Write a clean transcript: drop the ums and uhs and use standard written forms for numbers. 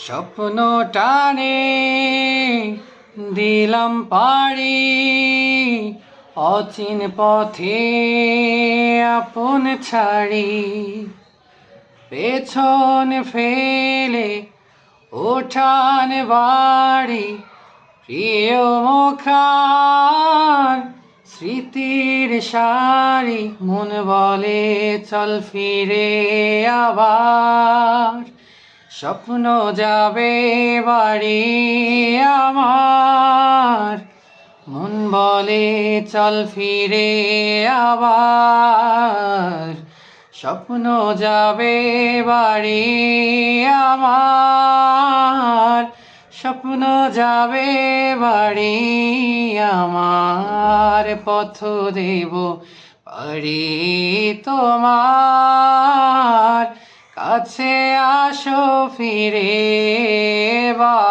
স্বপ্ন টানে দিলাম পাড়ি, অচিন পথে আপন ছাড়ি। পেছন ফেলে ওঠান বাড়ি, প্রিয় মুখার স্মৃতির সারি। মন বলে চল ফিরে আবার, স্বপ্ন যাবে বাড়ি আমার। মন বলে চল ফিরে আবার, স্বপ্ন যাবে বাড়ি আমার। স্বপ্ন যাবে বাড়ি আমার। পথ দেব বাড়ি তোমার, কাছে আসো ফিরে এবার।